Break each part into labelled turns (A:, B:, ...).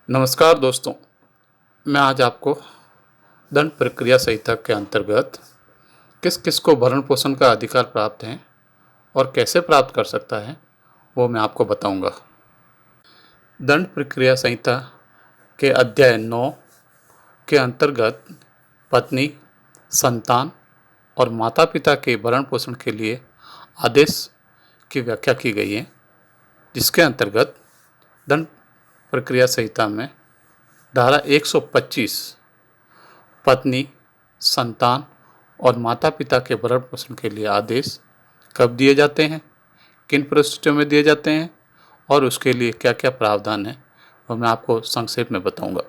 A: नमस्कार दोस्तों, मैं आज आपको दंड प्रक्रिया संहिता के अंतर्गत किस किस को भरण पोषण का अधिकार प्राप्त है और कैसे प्राप्त कर सकता है वो मैं आपको बताऊंगा। दंड प्रक्रिया संहिता के अध्याय 9 के अंतर्गत पत्नी, संतान और माता पिता के भरण पोषण के लिए आदेश की व्याख्या की गई है, जिसके अंतर्गत दंड प्रक्रिया संहिता में धारा 125 पत्नी, संतान और माता पिता के भरण पोषण के लिए आदेश कब दिए जाते हैं, किन परिस्थितियों में दिए जाते हैं और उसके लिए क्या क्या प्रावधान है वो मैं आपको संक्षेप में बताऊंगा।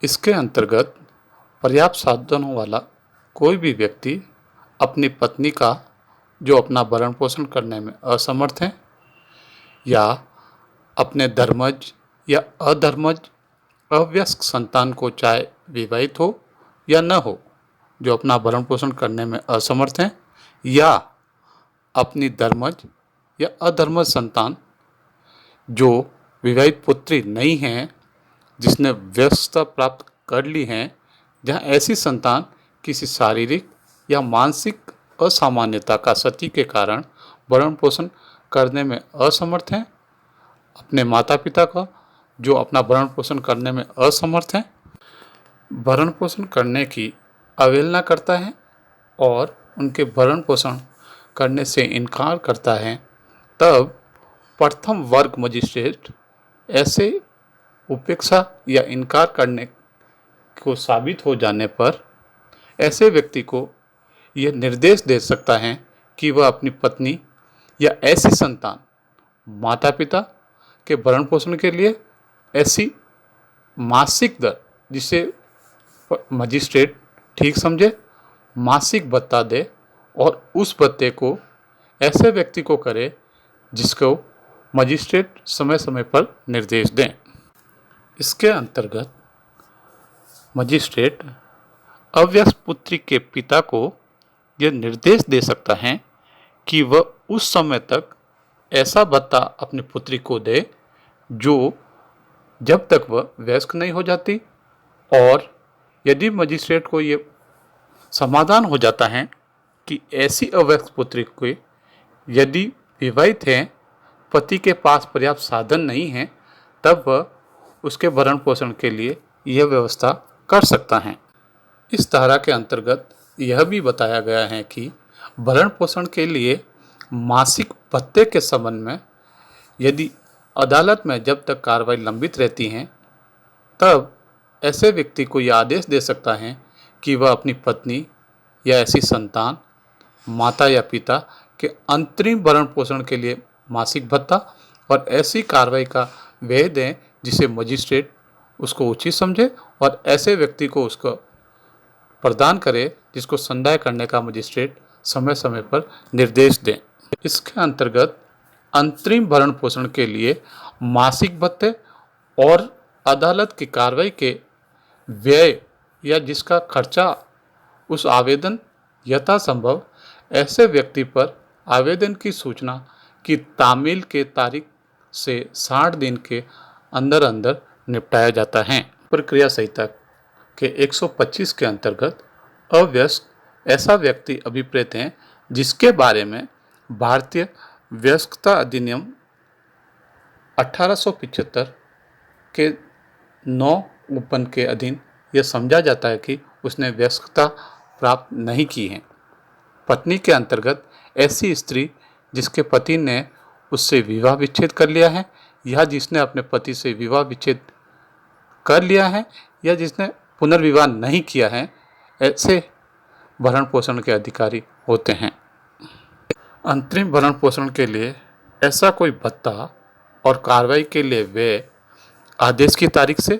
A: इसके अंतर्गत पर्याप्त साधनों वाला कोई भी व्यक्ति अपनी पत्नी का जो अपना भरण पोषण करने में असमर्थ है या अपने धर्मज या अधर्मज अवयस्क संतान को, चाहे विवाहित हो या न हो, जो अपना भरण पोषण करने में असमर्थ हैं, या अपनी धर्मज या अधर्मज संतान जो विवाहित पुत्री नहीं है, जिसने वयस्कता प्राप्त कर ली है, जहाँ ऐसी संतान किसी शारीरिक या मानसिक असामान्यता का क्षति के कारण भरण पोषण करने में असमर्थ हैं, अपने माता पिता का जो अपना भरण पोषण करने में असमर्थ हैं, भरण पोषण करने की अवहेलना करता है और उनके भरण पोषण करने से इनकार करता है, तब प्रथम वर्ग मजिस्ट्रेट ऐसे उपेक्षा या इनकार करने को साबित हो जाने पर ऐसे व्यक्ति को यह निर्देश दे सकता है कि वह अपनी पत्नी या ऐसी संतान माता पिता के भरण पोषण के लिए ऐसी मासिक दर, जिसे मजिस्ट्रेट ठीक समझे, मासिक भत्ता दे और उस भत्ते को ऐसे व्यक्ति को करे जिसको मजिस्ट्रेट समय समय पर निर्देश दें। इसके अंतर्गत मजिस्ट्रेट अवयस्क पुत्री के पिता को यह निर्देश दे सकता है कि वह उस समय तक ऐसा भत्ता अपनी पुत्री को दे जो जब तक वह वयस्क नहीं हो जाती, और यदि मजिस्ट्रेट को ये समाधान हो जाता है कि ऐसी अवयस्क पुत्री को यदि विवाहित है, पति के पास पर्याप्त साधन नहीं है, तब वह उसके भरण पोषण के लिए यह व्यवस्था कर सकता है। इस धारा के अंतर्गत यह भी बताया गया है कि भरण पोषण के लिए मासिक भत्ते के संबंध में यदि अदालत में जब तक कार्रवाई लंबित रहती है, तब ऐसे व्यक्ति को यह आदेश दे सकता है कि वह अपनी पत्नी या ऐसी संतान, माता या पिता के अंतरिम भरण पोषण के लिए मासिक भत्ता और ऐसी कार्रवाई का व्यय दें जिसे मजिस्ट्रेट उसको उचित समझे और ऐसे व्यक्ति को उसको प्रदान करे जिसको संदाय करने का मजिस्ट्रेट समय समय पर निर्देश दें। इसके अंतर्गत अंतरिम भरण पोषण के लिए मासिक भत्ते और अदालत की कार्रवाई के व्यय या जिसका खर्चा उस आवेदन यथासंभव ऐसे व्यक्ति पर आवेदन की सूचना की तामील के तारीख से 60 दिन के अंदर अंदर निपटाया जाता है। प्रक्रिया संहिता के 125 के अंतर्गत अवयस्क ऐसा व्यक्ति अभिप्रेत है जिसके बारे में भारतीय वयस्कता अधिनियम 1875 के 9 उपबंध के अधीन यह समझा जाता है कि उसने वयस्कता प्राप्त नहीं की है। पत्नी के अंतर्गत ऐसी स्त्री जिसके पति ने उससे विवाह विच्छेद कर लिया है या जिसने अपने पति से विवाह विच्छेद कर लिया है या जिसने पुनर्विवाह नहीं किया है, ऐसे भरण पोषण के अधिकारी होते हैं। अंतरिम भरण पोषण के लिए ऐसा कोई भत्ता और कार्रवाई के लिए व्यय आदेश की तारीख से,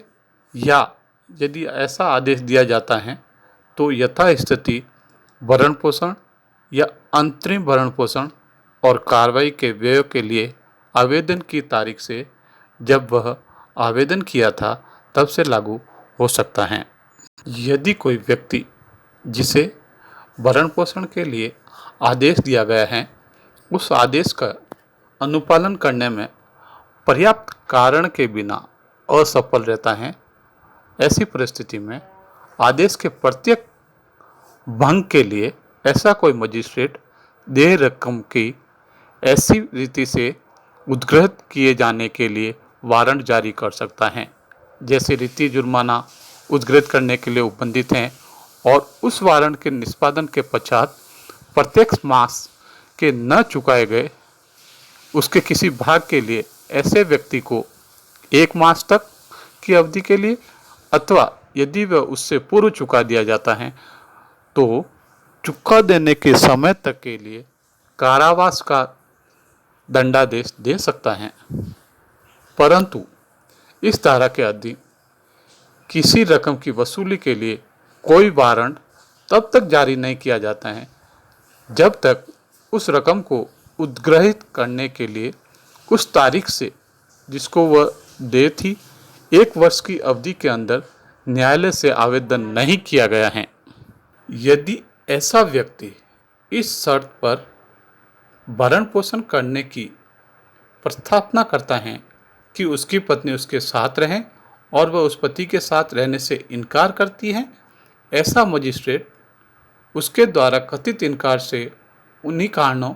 A: या यदि ऐसा आदेश दिया जाता है तो यथास्थिति भरण पोषण या अंतरिम भरण पोषण और कार्रवाई के व्यय के लिए आवेदन की तारीख से जब वह आवेदन किया था तब से लागू हो सकता है। यदि कोई व्यक्ति जिसे भरण पोषण के लिए आदेश दिया गया है उस आदेश का अनुपालन करने में पर्याप्त कारण के बिना असफल रहता है, ऐसी परिस्थिति में आदेश के प्रत्येक भंग के लिए ऐसा कोई मजिस्ट्रेट देय रकम की ऐसी रीति से उद्घृत किए जाने के लिए वारंट जारी कर सकता है जैसे रीति जुर्माना उद्घृत करने के लिए उपबंधित हैं, और उस वारंट के निष्पादन के पश्चात प्रत्येक मास के न चुकाए गए उसके किसी भाग के लिए ऐसे व्यक्ति को 1 मास तक की अवधि के लिए, अथवा यदि वह उससे पूर्व चुका दिया जाता है तो चुका देने के समय तक के लिए कारावास का दंडादेश दे सकता है। परंतु इस धारा के अधीन किसी रकम की वसूली के लिए कोई वारंट तब तक जारी नहीं किया जाता है जब तक उस रकम को उद्ग्रहित करने के लिए उस तारीख से जिसको वह दे थी 1 वर्ष की अवधि के अंदर न्यायालय से आवेदन नहीं किया गया है। यदि ऐसा व्यक्ति इस शर्त पर भरण पोषण करने की प्रस्तावना करता है कि उसकी पत्नी उसके साथ रहे और वह उस पति के साथ रहने से इनकार करती है, ऐसा मजिस्ट्रेट उसके द्वारा कथित इनकार से उन्हीं कारणों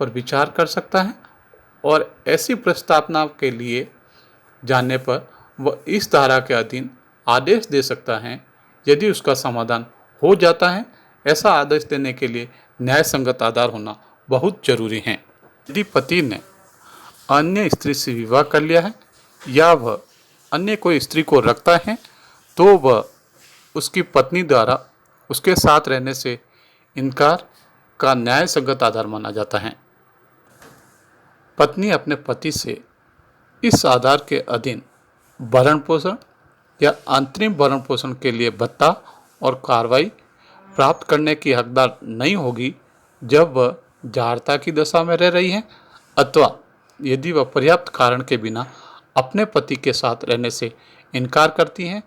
A: पर विचार कर सकता है और ऐसी प्रस्तावना के लिए जाने पर वह इस धारा के अधीन आदेश दे सकता है। यदि उसका समाधान हो जाता है, ऐसा आदेश देने के लिए न्याय संगत आधार होना बहुत जरूरी है। यदि पति ने अन्य स्त्री से विवाह कर लिया है या वह अन्य कोई स्त्री को रखता है तो वह उसकी पत्नी द्वारा उसके साथ रहने से इनकार का न्याय संगत आधार माना जाता है। पत्नी अपने पति से इस आधार के अधीन भरण पोषण या अंतरिम भरण पोषण के लिए भत्ता और कार्रवाई प्राप्त करने की हकदार नहीं होगी जब वह जारता की दशा में रह रही है, अथवा यदि वह पर्याप्त कारण के बिना अपने पति के साथ रहने से इनकार करती हैं,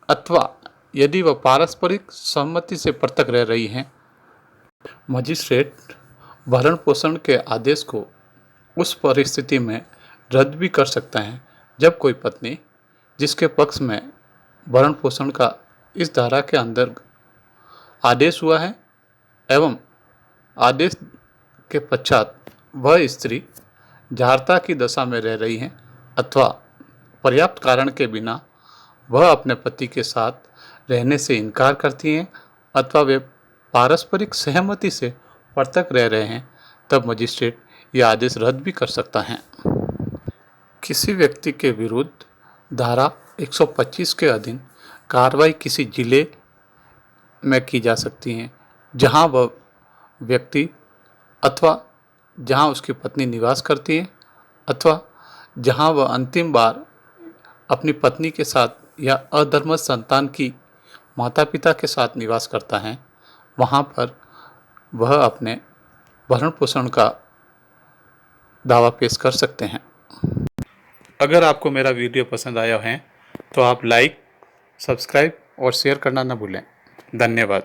A: अथवा यदि वह पारस्परिक सहमति से पृथक रह रही हैं। मजिस्ट्रेट भरण पोषण के आदेश को उस परिस्थिति में रद्द भी कर सकता है जब कोई पत्नी जिसके पक्ष में भरण पोषण का इस धारा के अंदर आदेश हुआ है एवं आदेश के पश्चात वह स्त्री जारता की दशा में रह रही है अथवा पर्याप्त कारण के बिना वह अपने पति के साथ रहने से इनकार करती हैं अथवा वे पारस्परिक सहमति से पृथक रह रहे हैं, तब मजिस्ट्रेट यह आदेश रद्द भी कर सकता है। किसी व्यक्ति के विरुद्ध धारा 125 के अधीन कार्रवाई किसी जिले में की जा सकती है जहां वह व्यक्ति अथवा जहां उसकी पत्नी निवास करती है अथवा जहां वह अंतिम बार अपनी पत्नी के साथ या अधर्मज संतान की माता पिता के साथ निवास करता है, वहां पर वह अपने भरण पोषण का दावा पेश कर सकते हैं। अगर आपको मेरा वीडियो पसंद आया है तो आप लाइक, सब्सक्राइब और शेयर करना न भूलें। धन्यवाद।